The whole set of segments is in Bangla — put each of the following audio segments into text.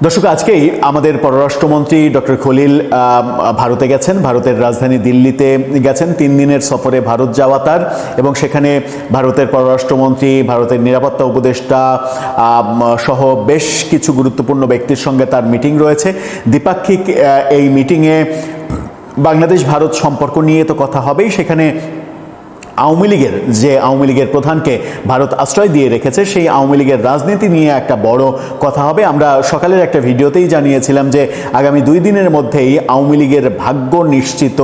দর্শক, আজকেই আমাদের পররাষ্ট্রমন্ত্রী ডক্টর খলিল ভারতে গেছেন। ভারতের রাজধানী দিল্লিতে গেছেন 3 দিনের সফরে ভারত যাওয়া তার, এবং সেখানে ভারতের পররাষ্ট্রমন্ত্রী, ভারতের নিরাপত্তা উপদেষ্টা সহ বেশ কিছু গুরুত্বপূর্ণ ব্যক্তির সঙ্গে তার মিটিং রয়েছে। দ্বিপাক্ষিক এই মিটিংয়ে বাংলাদেশ ভারত সম্পর্ক নিয়ে তো কথা হবেই, সেখানে আওয়ামী লীগের প্রধানকে ভারত আশ্রয় দিয়ে রেখেছে, সেই আওয়ামী লীগের রাজনীতি নিয়ে একটা বড় কথা হবে। আমরা সকালের একটা ভিডিওতেই জানিয়েছিলাম যে আগামী 2 দিনের মধ্যেই আওয়ামী লীগের ভাগ্য নিশ্চিত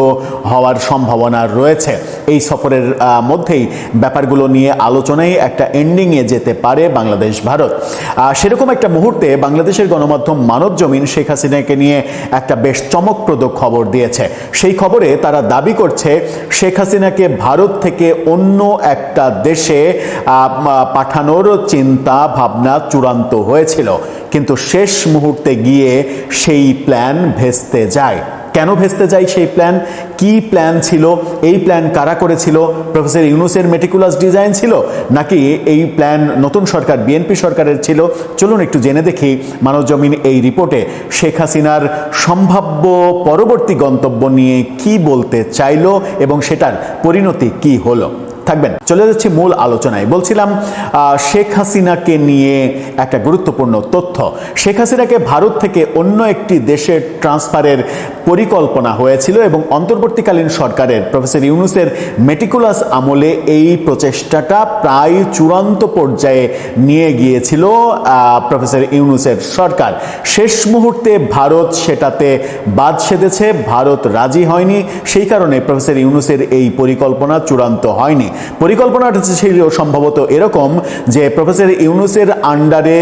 হওয়ার সম্ভাবনা রয়েছে। এই সফরের মধ্যেই ব্যাপারগুলো নিয়ে আলোচনায় একটা এন্ডিংয়ে যেতে পারে বাংলাদেশ ভারত। সেরকম একটা মুহূর্তে বাংলাদেশের গণমাধ্যম মানবজমিন শেখ হাসিনাকে নিয়ে একটা বেশ চমকপ্রদ খবর দিয়েছে। সেই খবরে তারা দাবি করছে শেখ হাসিনাকে ভারত থেকে অন্য একটা দেশে পাঠানোর চিন্তা ভাবনা চূড়ান্ত হয়েছিল, কিন্তু শেষ মুহূর্তে গিয়ে সেই প্ল্যান ভেস্তে যায়। কেন ভেস্তে যায় সেই প্ল্যান? কি প্ল্যান ছিল? এই প্ল্যান কারা করেছিল? প্রফেসর ইউনূসের মেটিকুলাস ডিজাইন ছিল, নাকি এই প্ল্যান নতুন সরকার বিএনপি সরকারের ছিল? চলুন একটু জেনে দেখি মানবজমিন এই রিপোর্টে শেখ হাসিনার সম্ভাব্য পরবর্তী গন্তব্য নিয়ে কি বলতে চাইলো এবং সেটার পরিণতি কি হলো। থাকবেন, চলে যাচ্ছি মূল আলোচনায়। বলছিলাম শেখ হাসিনাকে নিয়ে একটা গুরুত্বপূর্ণ তথ্য। শেখ হাসিনাকে ভারত থেকে অন্য একটি দেশে ট্রান্সফারের পরিকল্পনা হয়েছিল এবং অন্তর্বর্তীকালীন সরকারের প্রফেসর ইউনূসের মেটিকুলাস আমলে এই প্রচেষ্টাটা প্রায় চূড়ান্ত পর্যায়ে নিয়ে গিয়েছিল প্রফেসর ইউনূসের সরকার। শেষ মুহূর্তে ভারত সেটাতে বাদ সেধেছে, ভারত রাজি হয়নি। সেই কারণে প্রফেসর ইউনূসের এই পরিকল্পনা চূড়ান্ত হয়নি। পরিকল্পনাটা ছিল সম্ভবত এরকম যে প্রফেসর ইউনূসের আন্ডারে,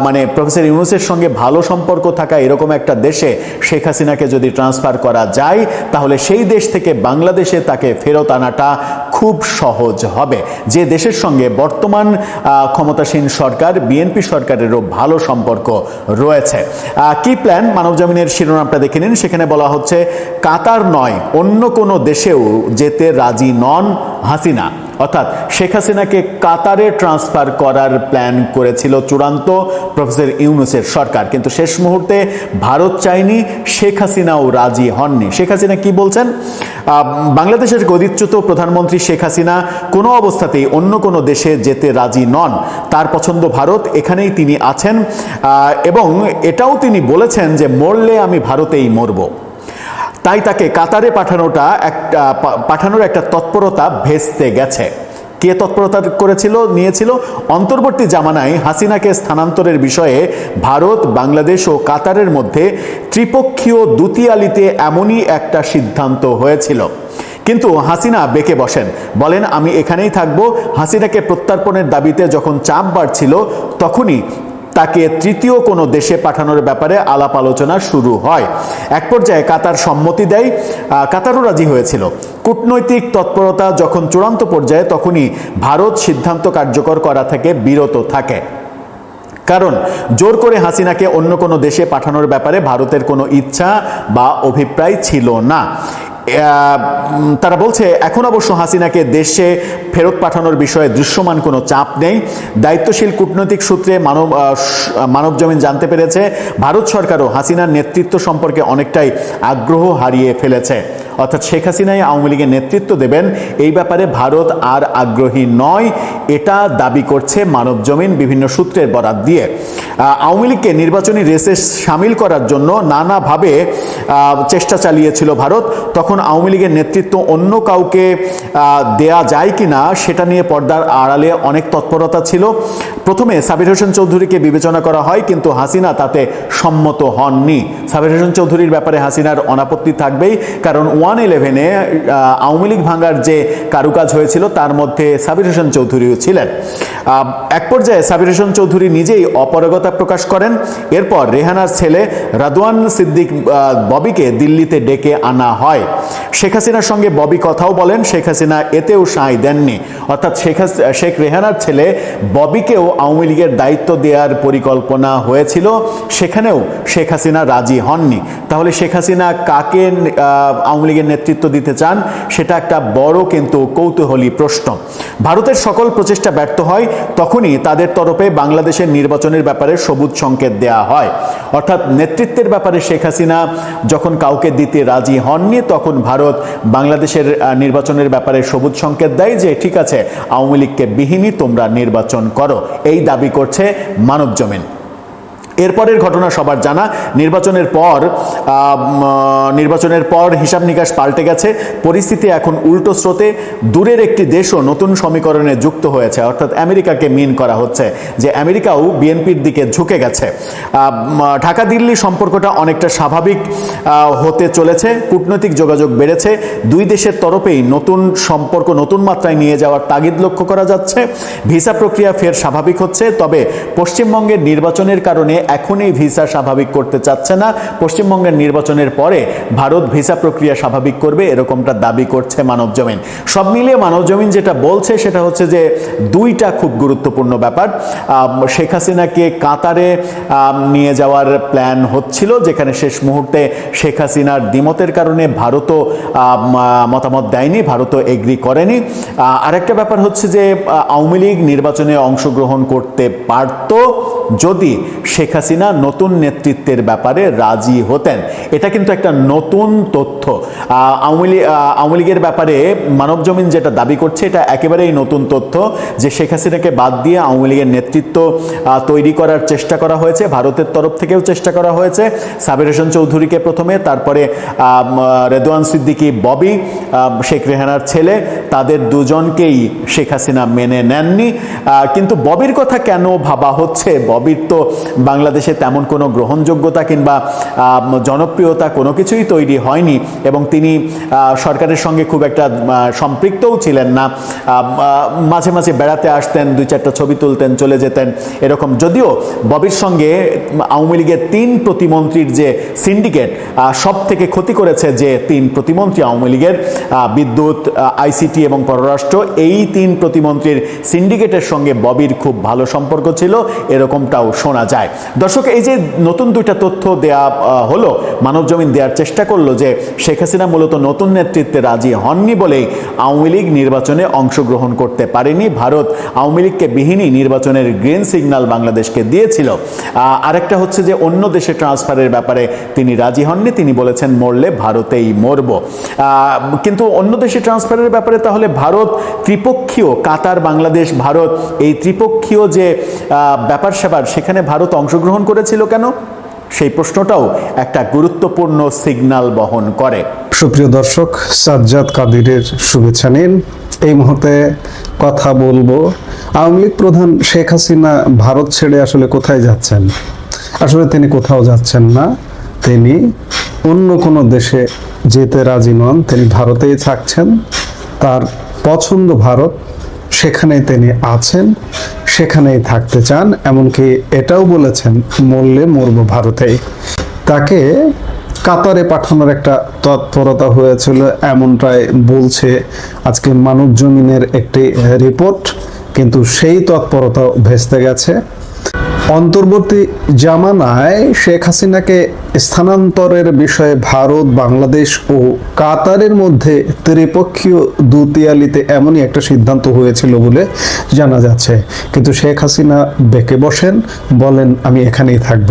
মানে প্রফেসর ইউনূসের সঙ্গে ভালো সম্পর্ক থাকা এরকম একটা দেশে শেখ হাসিনাকে যদি ট্রান্সফার করা যায়, তাহলে সেই দেশ থেকে বাংলাদেশে তাকে ফেরত আনাটা খুব সহজ হবে। যে দেশের সঙ্গে বর্তমান ক্ষমতাসীন সরকার বিএনপি সরকারেরও ভালো সম্পর্ক রয়েছে। কি প্ল্যান? মানবজমিনের শিরোনামটা দেখে নিন। সেখানে বলা হচ্ছে কাতার নয় অন্য কোনো দেশেও যেতে রাজি নন হাসিনা। অর্থাৎ শেখ হাসিনাকে কাতারে ট্রান্সফার করার প্ল্যান করেছিল চূড়ান্ত প্রফেসর ইউনূসের সরকার, কিন্তু শেষ মুহূর্তে ভারত চায়নি, শেখ হাসিনাও রাজি হননি। শেখ হাসিনা কি বলছেন? বাংলাদেশের গদিচ্যুত প্রধানমন্ত্রী শেখ হাসিনা কোনো অবস্থাতেই অন্য কোনো দেশে যেতে রাজি নন। তার পছন্দ ভারত, এখানেই তিনি আছেন, এবং এটাও তিনি বলেছেন যে মরলে আমি ভারতেই মরব। তাই তাকে কাতারে পাঠানোর একটা তৎপরতা ভেস্তে গেছে। কে তৎপরতা নিয়েছিল? অন্তর্বর্তী জামানায় হাসিনাকে স্থানান্তরের বিষয়ে ভারত, বাংলাদেশ ও কাতারের মধ্যে ত্রিপক্ষীয় দুতিয়ালিতে এমনই একটা সিদ্ধান্ত হয়েছিল। কিন্তু হাসিনা বেঁকে বসেন, বলেন আমি এখানেই থাকবো। হাসিনাকে প্রত্যর্পণের দাবিতে যখন চাপ বাড়ছিল, তখনই তাকে তৃতীয় কোনো দেশে পাঠানোর ব্যাপারে আলাপ আলোচনা শুরু হয়। এক পর্যায়ে কাতার সম্মতি দেয়, কাতারও রাজি হয়েছিল। কূটনৈতিক তৎপরতা যখন চূড়ান্ত পর্যায়ে, তখনই ভারত সিদ্ধান্ত কার্যকর করা থেকে বিরত থাকে, কারণ জোর করে হাসিনাকে অন্য কোনো দেশে পাঠানোর ব্যাপারে ভারতের কোনো ইচ্ছা বা অভিপ্রায় ছিল না। তারা বলছে এখন অবশ্য হাসিনাকে দেশে ফেরত পাঠানোর বিষয়ে দৃশ্যমান কোনো চাপ নেই। দায়িত্বশীল কূটনৈতিক সূত্রে মানবজমিন জানতে পেরেছে ভারত সরকারও হাসিনার নেতৃত্ব সম্পর্কে অনেকটাই আগ্রহ হারিয়ে ফেলেছে। অর্থাৎ শেখ হাসিনাই আওয়ামী লীগের নেতৃত্ব দেবেন, এই ব্যাপারে ভারত আর আগ্রহী নয়, এটা দাবি করছে মানবজমিন বিভিন্ন সূত্রের বরাত দিয়ে। আওয়ামী লীগকে নির্বাচনী রেসে সামিল করার জন্য নানাভাবে চেষ্টা চালিয়েছিল ভারত। তখন আওয়ামী লীগের নেতৃত্ব অন্য কাউকে দেয়া যায় কিনা সেটা নিয়ে পর্দার আড়ালে অনেক তৎপরতা ছিল। প্রথমে সাবির হোসেন চৌধুরীকে বিবেচনা করা হয়, কিন্তু হাসিনা তাতে সম্মত হননি। সাবির হোসেন চৌধুরীর ব্যাপারে হাসিনার অনাপত্তি থাকবেই, কারণ 111-এ আওয়ামী লীগ ভাঙার যে কারুকাজ হয়েছিল তার মধ্যে সাবির হোসেন চৌধুরীও ছিলেন। এক পর্যায়ে সাবির হোসেন চৌধুরী নিজেই অপারগতা প্রকাশ করেন। এরপর রেহানার ছেলে রাদওয়ান সিদ্দিক ববিকে দিল্লিতে ডেকে আনা হয়। শেখ হাসিনার সঙ্গে ববি কথাও বলেন, শেখ হাসিনা এতেও সায় দেননি। অর্থাৎ শেখ রেহানার ছেলে ববিকেও আওয়ামী লীগের দায়িত্ব দেওয়ার পরিকল্পনা হয়েছিল, সেখানেও শেখ হাসিনা রাজি হননি। তাহলে শেখ হাসিনা কাকে আওয়ামী লীগের নেতৃত্ব দিতে চান, সেটা একটা বড় কিন্তু কৌতূহলী প্রশ্ন। ভারতের সকল প্রচেষ্টা ব্যর্থ হয় তখনই তাদের তরফে বাংলাদেশের নির্বাচনের ব্যাপারে সবুজ সংকেত দেয়া হয়। অর্থাৎ নেতৃত্বের ব্যাপারে শেখ হাসিনা যখন কাউকে দিতে রাজি হননি, তখন ভারত বাংলাদেশের নির্বাচনের ব্যাপারে সবুজ সংকেত দেয় যে ঠিক আছে, আওয়ামী লীগকে বিহীনই তোমরা নির্বাচন করো, এই দাবি করছে মানবজমিন। এরপরের ঘটনা সবার জানা, নির্বাচনের পর হিসাব নিকাশ পাল্টে গেছে, পরিস্থিতি এখন উল্টো স্রোতে। দূরের একটি দেশও নতুন সমীকরণে যুক্ত হয়েছে, অর্থাৎ আমেরিকাকে মিন করা হচ্ছে যে আমেরিকাও বিএনপির দিকে ঝুঁকে গেছে। ঢাকা দিল্লি সম্পর্কটা অনেকটা স্বাভাবিক হতে চলেছে, কূটনৈতিক যোগাযোগ বেড়েছে, দুই দেশের তরফেই নতুন সম্পর্ক নতুন মাত্রায় নিয়ে যাওয়ার তাগিদ লক্ষ্য করা যাচ্ছে। ভিসা প্রক্রিয়া ফের স্বাভাবিক হচ্ছে, তবে পশ্চিমবঙ্গের নির্বাচনের কারণে এখনই ভিসা স্বাভাবিক করতে চাচ্ছে না। পশ্চিমবঙ্গের নির্বাচনের পরে ভারত ভিসা প্রক্রিয়া স্বাভাবিক করবে, এরকমটা দাবি করছে মানবজমিন। সব মিলিয়ে মানবজমিন যেটা বলছে সেটা হচ্ছে যে দুইটা খুব গুরুত্বপূর্ণ ব্যাপার। শেখ হাসিনাকে কাতারে নিয়ে যাওয়ার প্ল্যান হচ্ছিল, যেখানে শেষ মুহূর্তে শেখ হাসিনার দ্বিমতের কারণে ভারতও মতামত দেয়নি, ভারতও এগ্রি করেনি। আরেকটা ব্যাপার হচ্ছে যে আওয়ামী লীগ নির্বাচনে অংশগ্রহণ করতে পারত যদি শেখ হাসিনা নতুন নেতৃত্বের ব্যাপারে রাজি হতেন। এটা কিন্তু একটা নতুন তথ্য। আওয়ামী লীগের ব্যাপারে মানবজমিন যেটা দাবি করছে এটা একেবারেই নতুন তথ্য, যে শেখ হাসিনাকে বাদ দিয়ে আওয়ামী লীগের নেতৃত্ব তৈরি করার চেষ্টা করা হয়েছে, ভারতের তরফ থেকেও চেষ্টা করা হয়েছে। সাবির হোসেন চৌধুরীকে প্রথমে, তারপরে রেদওয়ান সিদ্দিকী ববি, শেখ রেহানার ছেলে, তাদের দুজনকেই শেখ হাসিনা মেনে নেননি। কিন্তু ববির কথা কেন ভাবা হচ্ছে? ববির তো বাংলাদেশে তেমন কোনো গ্রহণযোগ্যতা কিংবা জনপ্রিয়তা কোনো কিছুই তৈরি হয়নি, এবং তিনি সরকারের সঙ্গে খুব একটা সম্পৃক্তও ছিলেন না। মাঝে মাঝে বেড়াতে আসতেন, দুই চারটা ছবি তুলতেন, চলে যেতেন, এরকম। যদিও ববির সঙ্গে আওয়ামী লীগের 3 প্রতিমন্ত্রীর যে সিন্ডিকেট, সব থেকে ক্ষতি করেছে যে 3 প্রতিমন্ত্রী আওয়ামী লীগের, বিদ্যুৎ, আইসিটি এবং পররাষ্ট্র, এই 3 প্রতিমন্ত্রীর সিন্ডিকেটের সঙ্গে ববির খুব ভালো সম্পর্ক ছিল, এরকমটাও শোনা যায়। দর্শক, এই যে নতুন দুইটা তথ্য দেয়া হলো, মানবজমিন দেওয়ার চেষ্টা করলো যে শেখ হাসিনা মূলত নতুন নেতৃত্বে রাজি হননি বলেই আওয়ামী লীগ নির্বাচনে অংশগ্রহণ করতে পারেনি, ভারত আওয়ামী লীগকে বিহীনই নির্বাচনের গ্রিন সিগন্যাল বাংলাদেশকে দিয়েছিল। আরেকটা হচ্ছে যে অন্য দেশে ট্রান্সফারের ব্যাপারে তিনি রাজি হননি, তিনি বলেছেন মরলে ভারতেই মরব। কিন্তু অন্য দেশে ট্রান্সফারের ব্যাপারে তাহলে ভারত ত্রিপক্ষীয়, কাতার, বাংলাদেশ, ভারত, এই ত্রিপক্ষীয় যে ব্যাপার স্যাপার, সেখানে ভারত অংশগ্রহণ করেছিল কেন? সেই প্রশ্নটাও একটা গুরুত্বপূর্ণ সিগন্যাল বহন করে। সুপ্রিয় দর্শক, সাজ্জাদ কাদিরের শুভেচ্ছা নিন। এই মুহূর্তে কথা বলবো আওয়ামী লীগ প্রধান শেখ হাসিনা ভারত ছেড়ে আসলে কোথায় যাচ্ছেন। আসলে তিনি কোথাও যাচ্ছেন না, তিনি অন্য কোনো দেশে যেতে রাজি নন, তিনি ভারতেই থাকছেন। তার পছন্দ ভারত, সেখানেই তিনি আছেন, সেখানেই থাকতে চান। এমনকি এটাও বলেছেন মরলে মরব ভারতেই। তাকে কাতারে পাঠানোর একটা তৎপরতা হয়েছিল, এমনটাই বলছে আজকে মানবজমিনের একটি রিপোর্ট, কিন্তু সেই তৎপরতা ভেস্তে গেছে। অন্তর্বর্তী জামানায় শেখ হাসিনাকে স্থানান্তরের বিষয়ে ভারত, বাংলাদেশ ও কাতারের মধ্যে ত্রিপক্ষীয় দুতিয়ালিতে এমনই একটা সিদ্ধান্ত হয়েছিল বলে জানা যাচ্ছে। কিন্তু শেখ হাসিনা বেঁকে বসেন, বলেন আমি এখানেই থাকব।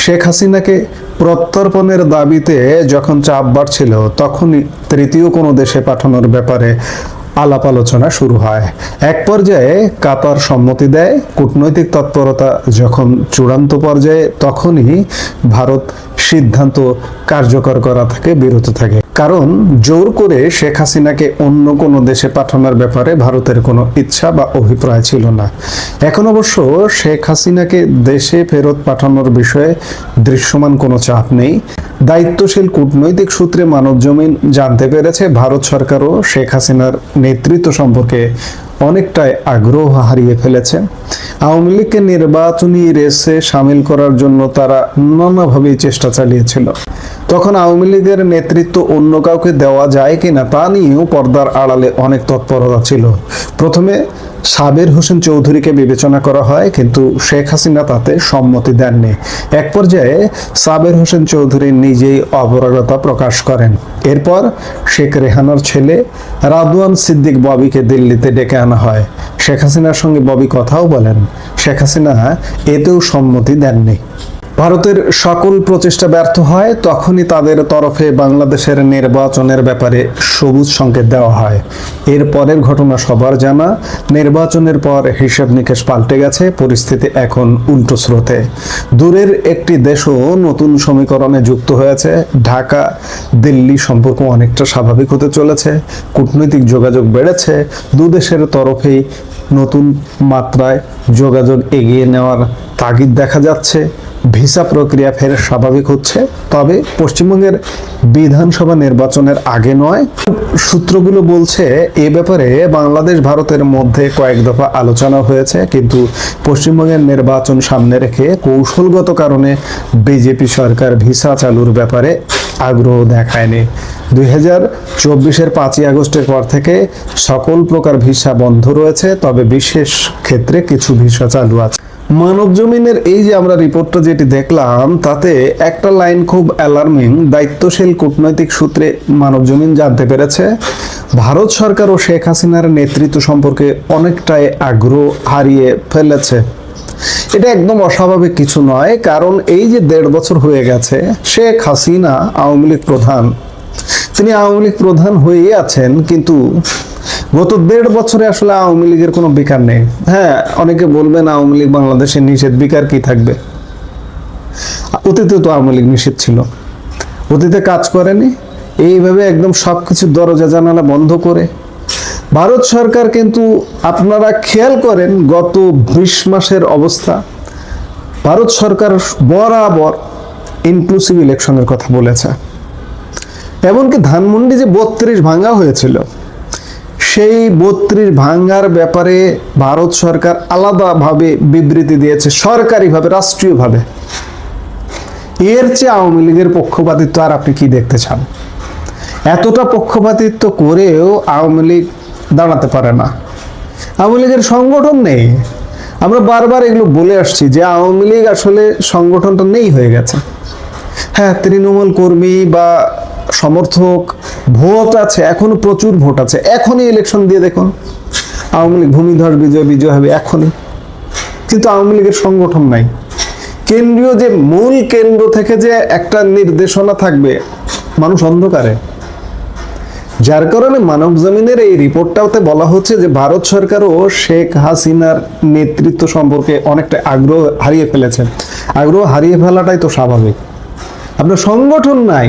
শেখ হাসিনাকে প্রত্যর্পণের দাবিতে যখন চাপ বাড়ছিল, তখনই তৃতীয় কোনো দেশে পাঠানোর ব্যাপারে আলাপ আলোচনা শুরু হয়। এক পর্যায়ে কাতার সম্মতি দেয়। কূটনৈতিক তৎপরতা যখন চূড়ান্ত পর্যায়ে, তখনই ভারত সিদ্ধান্ত কার্যকর করা থেকে বিরত থাকে। কারণ জোর করে শেখ হাসিনাকে অন্য কোনো দেশে পাঠানোর ব্যাপারে ভারতের কোনো ইচ্ছা বা অভিপ্রায় ছিল না। এখন অবশ্য শেখ হাসিনাকে দেশে ফেরত পাঠানোর বিষয়ে দৃশ্যমান কোনো চাপ নেই। দায়িত্বশীল কূটনৈতিক সূত্রে মানবজমিন জানতে পেরেছে ভারত সরকারও শেখ হাসিনার নেতৃত্ব সম্পর্কে অনেকটাই আগ্রহ হারিয়ে ফেলেছে। আওয়ামী লীগকে নির্বাচনী রেসে সামিল করার জন্য তারা নানাভাবেই চেষ্টা চালিয়েছিল। তখন আওয়ামী লীগের নেতৃত্ব অন্য কাউকে দেওয়া যায় কিনা তা নিয়েও পর্দার আড়ালে অনেক তৎপরতা ছিল। প্রথমে সাবের হোসেন চৌধুরীকে বিবেচনা করা হয়, কিন্তু শেখ হাসিনা তাতে সম্মতি দেননি। এক পর্যায়ে সাবের হোসেন চৌধুরী নিজেই অপারগতা প্রকাশ করেন। এরপর শেখ রেহানার ছেলে রাদওয়ান সিদ্দিক ববিকে দিল্লিতে ডেকে আনা হয়। শেখ হাসিনার সঙ্গে ববি কথাও বলেন। শেখ হাসিনা এতেও সম্মতি দেননি। ভারতের সকল প্রচেষ্টা ব্যর্থ হয়, তখনই তাদের তরফে বাংলাদেশের নির্বাচনের ব্যাপারে সবুজ সংকেত দেওয়া হয়। এর পরের ঘটনা সবার জানা। নির্বাচনের পর হিসাব নিকেশ পাল্টে গেছে, পরিস্থিতি এখন উল্টো স্রোতে। দূরের একটি দেশও নতুন সমীকরণে যুক্ত হয়েছে। ঢাকা দিল্লি সম্পর্ক অনেকটা স্বাভাবিক হতে চলেছে, কূটনৈতিক যোগাযোগ বেড়েছে, দুদেশের তরফেই নতুন মাত্রায় যোগাযোগ এগিয়ে নেওয়ার তাগিদ দেখা যাচ্ছে। ভিসা প্রক্রিয়া ফের স্বাভাবিক হচ্ছে, তবে পশ্চিমবঙ্গের বিধানসভা নির্বাচনের আগে নয়। সূত্রগুলো বলছে এ ব্যাপারে বাংলাদেশ ভারতের মধ্যে কয়েক দফা আলোচনা হয়েছে, কিন্তু পশ্চিমবঙ্গের নির্বাচন সামনে রেখে কৌশলগত কারণে বিজেপি সরকার ভিসা চালুর ব্যাপারে আগ্রহ দেখায়নি। 2024-এর 5ই আগস্টের পর থেকে সকল প্রকার ভিসা বন্ধ রয়েছে, তবে বিশেষ ক্ষেত্রে কিছু ভিসা চালু আছে। মানব জমিনের এই যে আমরা রিপোর্টটা যেটি দেখলাম, তাতে একটা লাইন খুব অ্যালার্মিং। দায়িত্বশীল কূটনৈতিক সূত্রে মানব জমিন জানতে পেরেছে ভারত সরকার ও শেখ হাসিনার নেতৃত্ব সম্পর্কে অনেকটাই আগ্রহ হারিয়ে ফেলেছে। এটা একদম অস্বাভাবিক কিছু নয়, কারণ এই যে 1.5 বছর হয়ে গেছে শেখ হাসিনা আওয়ামী লীগ প্রধান, তিনি আওয়ামী লীগ প্রধান হয়েই আছেন, কিন্তু গত 1.5 বছরে আসলে আওয়ামী লীগের কোনো বিকার নেই। হ্যাঁ, অনেকে বলবেন আওয়ামী লীগ বাংলাদেশে নিষেধ, বিকার কি থাকবে? অতীতে তো আওয়ামী লীগ নিষেধ ছিল, অতীতে কাজ করেনি। এইভাবে একদম সবকিছু দরজা জানালা বন্ধ করে ভারত সরকার, কিন্তু আপনারা খেয়াল করেন গত 20 মাসের অবস্থা, ভারত সরকার বরাবর ইনক্লুসিভ ইলেকশনের কথা বলেছে। এমনকি ধানমন্ডি যে 32 ভাঙা হয়েছিল, সেই 32 ভাঙার ব্যাপারে ভারত সরকার আলাদাভাবে বিবৃতি দিয়েছে, সরকারিভাবে, রাষ্ট্রীয়ভাবে। এর চেয়ে আওয়ামী লীগের পক্ষপাতিত্ব আর আপনি কি দেখতে চান? এতটা পক্ষপাতিত্ব করেও আওয়ামী লীগ দাঁড়াতে পারে না। আওয়ামী লীগের সংগঠন নেই। আমরা বারবার এগুলো বলে আসছি যে আওয়ামী লীগ আসলে সংগঠনটা নেই হয়ে গেছে। হ্যাঁ, তৃণমূল কর্মী বা সমর্থক, ভোট আছে, এখনো প্রচুর ভোট আছে। এখনই ইলেকশন দিয়ে দেখুন, আওয়ামী লীগ ভূমিধস বিজয় হবে এখনই। কিন্তু আওয়ামী লীগের সংগঠন নাই। কেন্দ্রীয় যে মূল কেন্দ্র থেকে যে একটা নির্দেশনা থাকবে, মানুষ অন্ধকারে। যার কারণে মানব জমিনের এই রিপোর্টটাতে বলা হচ্ছে যে ভারত সরকারও শেখ হাসিনার নেতৃত্ব সম্পর্কে অনেকটা আগ্রহ হারিয়ে ফেলেছে। আগ্রহ হারিয়ে ফেলাটাই তো স্বাভাবিক। আপনার সংগঠন নাই,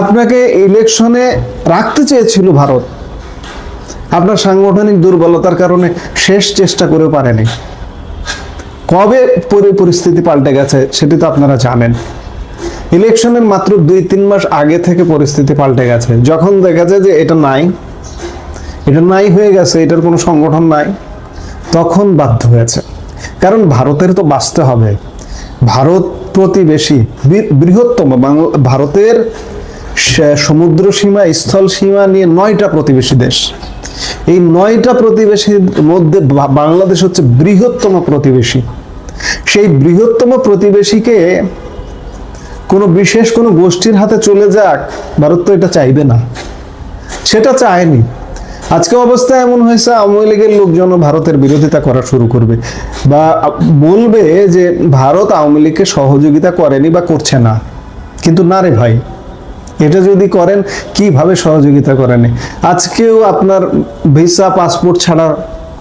আপনাকে ইলেকশনে রাখতে চেয়েছিল ভারত, আপনার সাংগঠনিক দুর্বলতার কারণে শেষ চেষ্টা করেও পারেনি। কবে পরিস্থিতি পাল্টে গেছে সেটি তো আপনারা জানেন। ইলেকশনের মাত্র 2-3 মাস আগে থেকে পরিস্থিতি পাল্টে গেছে। যখন দেখা যায় যে এটা নাই হয়ে গেছে, এটার কোনো সংগঠন নাই, তখন বাধ্য হয়েছে। কারণ ভারতের তো বাঁচতে হবে। ভারত প্রতিবেশী, বৃহত্তম ভারতের সমুদ্র সীমা, স্থল সীমা নিয়ে 9টা প্রতিবেশী দেশ। এই 9টা প্রতিবেশীর মধ্যে বাংলাদেশ হচ্ছে বৃহত্তম প্রতিবেশী। সেই বৃহত্তম প্রতিবেশীকে কোনো বিশেষ কোনো গোষ্ঠীর হাতে চলে যাক, ভারত তো এটা চাইবে না, সেটা চায়নি। আজকে অবস্থা এমন হয়েছে, আওয়ামী লীগের লোকজন ভারতের বিরোধিতা করা শুরু করবে বা বলবে যে ভারত আওয়ামী লীগকে সহযোগিতা করেনি বা করছে না। কিন্তু না রে ভাই, এটা যদি করেন, কিভাবে সহযোগিতা করেনি? আজকেও আপনার ভিসা পাসপোর্ট ছাড়া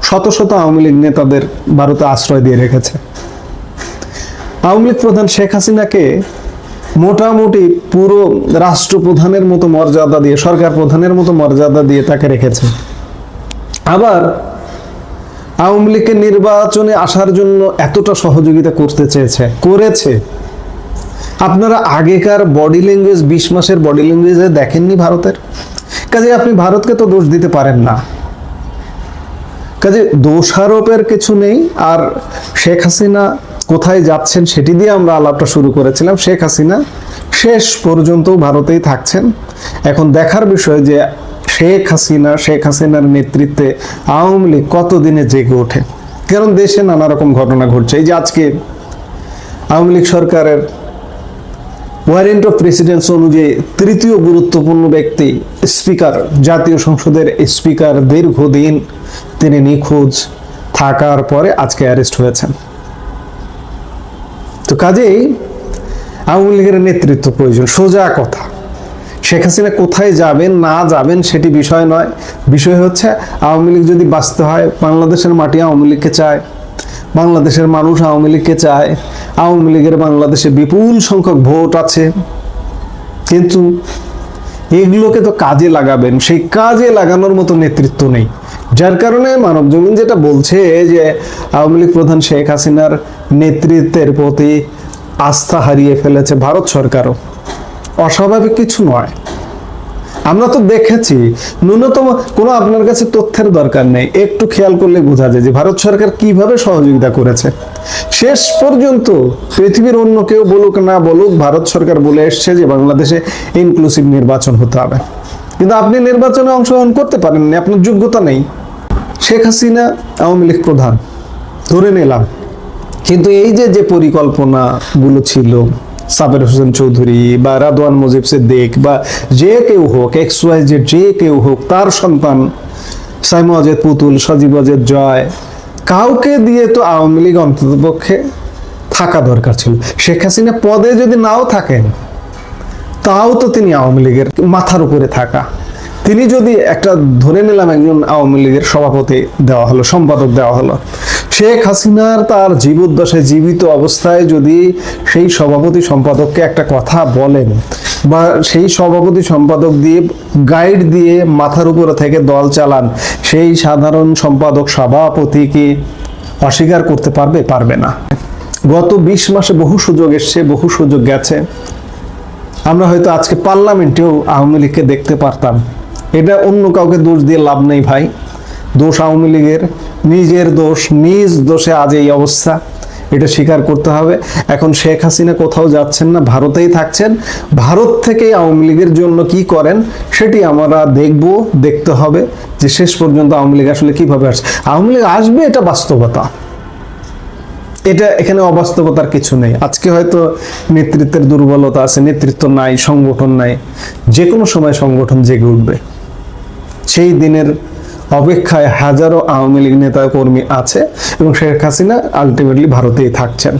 শত শত আওয়ামী লীগ নেতাদের ভারতে আশ্রয় দিয়ে রেখেছে। আওয়ামী লীগ প্রধান শেখ হাসিনাকে মোটামুটি পুরো রাষ্ট্রপ্রধানের মতো মর্যাদা দিয়ে, সরকার প্রধানের মতো মর্যাদা দিয়ে তাকে রেখেছে। আবার আওয়ামী লীগকে নির্বাচনে আসার জন্য এতটা সহযোগিতা করেছে। আপনারা আগেকার বডি ল্যাঙ্গুয়েজ, 20 মাসের বডি ল্যাঙ্গুয়েজে দেখেননি ভারতের? কাজে আপনি ভারতকে তো দোষ দিতে পারেন না। কাজে দোষারোপের কিছু নেই। আর শেখ হাসিনা কোথায় যাচ্ছেন সেটি দিয়ে আমরা আলাপটা শুরু করেছিলাম। শেখ হাসিনা শেষ পর্যন্ত ভারতেই থাকছেন। এখন দেখার বিষয় যে শেখ হাসিনার নেতৃত্বে আওয়ামী লীগ কতদিনে জেগে ওঠে। কারণ দেশে নানা রকম ঘটনা ঘটছে। এই যে আজকে আওয়ামী লীগ সরকারের ওয়ারেন্ট অফ প্রেসিডেন্স অনুযায়ী তৃতীয় গুরুত্বপূর্ণ ব্যক্তি স্পিকার, জাতীয় সংসদের স্পিকার, দীর্ঘদিন তিনি নিখোঁজ থাকার পরে আজকে অ্যারেস্ট হয়েছেন। তো কাজেই আওয়ামী লীগের নেতৃত্ব প্রয়োজন। সোজা কথা, শেখ হাসিনা কোথায় যাবেন না যাবেন সেটি বিষয় নয়, বিষয় হচ্ছে আওয়ামী লীগ যদি বাঁচতে হয়, বাংলাদেশের মাটি আওয়ামী লীগকে চায়, বাংলাদেশের মানুষ আওয়ামী লীগকে চায়, আওয়ামী লীগের বাংলাদেশে বিপুল সংখ্যক ভোট আছে, কিন্তু এগুলোকে তো কাজে লাগাবেন, সেই কাজে লাগানোর মতো নেতৃত্ব নেই। যার কারণে মানব জমিন যেটা বলছে যে আওয়ামী লীগ প্রধান শেখ হাসিনার নেতৃত্বের প্রতি আস্থা হারিয়ে ফেলেছে ভারত সরকারও। অস্বাভাবিক কিছু নয়, আমরা তো দেখেছি। ন্যূনতম কোনো আপনার কাছে তথ্যের দরকার নেই, একটু খেয়াল করলে বোঝা যায় যে ভারত সরকার কিভাবে সহযোগিতা করেছে। শেষ পর্যন্ত পৃথিবীর অন্য কেউ বলুক না বলুক, ভারত সরকার বলে এসছে যে বাংলাদেশে ইনক্লুসিভ নির্বাচন হতে হবে, কিন্তু আপনি নির্বাচনে অংশগ্রহণ করতে পারেননি, আপনার যোগ্যতা নেই। শেখ হাসিনা আওয়ামী লীগ প্রধান ধরে নিলাম, কিন্তু এই যে পরিকল্পনাগুলো ছিল, সাবের হোসেন চৌধুরী বা রাদওয়ান মুজিব সিদ্দিক বা যে কেউ হোক, XYZ যে কেউ হোক, তার সন্তান সাইমুল ওয়াজেদ পুতুল, সজীব ওয়াজেদ জয়, কাউকে দিয়ে তো আওয়ামী লীগ অন্ততপক্ষে থাকা দরকার ছিল। শেখ হাসিনা পদে যদি নাও থাকেন, তাও তো তিনি আওয়ামী লীগের মাথার উপরে থাকা। তিনি যদি একটা ধরে নিলাম একজন আওয়ামী লীগের সভাপতি দেওয়া হলো, সম্পাদক দেওয়া হলো, শেখ হাসিনার তার জীবদ্দশায় জীবিত অবস্থায় যদি সেই সভাপতি সম্পাদককে একটা কথা বলেন বা সেই সভাপতি সম্পাদক দিয়ে গাইড দিয়ে মাথার উপরে থেকে দল চালান, সেই সাধারণ সম্পাদক সভাপতি কি অস্বীকার করতে পারবে? পারবে না। গত 20 মাসে বহু সুযোগ এসছে, বহু সুযোগ গেছে। আমরা হয়তো আজকে পার্লামেন্টেও আওয়ামী লীগকে দেখতে পারতাম। এটা অন্য কাউকে দোষ দিয়ে লাভ নেই ভাই, দোষ আওয়ামী লীগের, নিজের দোষ, নিজ দোষে আজ এই অবস্থা, এটা স্বীকার করতে হবে। এখন শেখ হাসিনা কোথাও যাচ্ছেন না, ভারতেই থাকছেন। ভারত থেকে আওয়ামী লীগের জন্য কি করেন সেটি আমরা দেখতে হবে যে শেষ পর্যন্ত আওয়ামী লীগ আসলে কিভাবে আসছে। আওয়ামী লীগ আসবে, এটা বাস্তবতা, এটা এখানে অবাস্তবতার কিছু নেই। আজকে হয়তো নেতৃত্বের দুর্বলতা আছে, নেতৃত্ব নাই, সংগঠন নাই, যে কোনো সময় সংগঠন জেগে উঠবে। সেই দিনের অপেক্ষায় হাজারো আওয়ামী লীগ নেতা কর্মী আছে এবং শেখ হাসিনা আলটিমেটলি ভারতেই থাকছেন।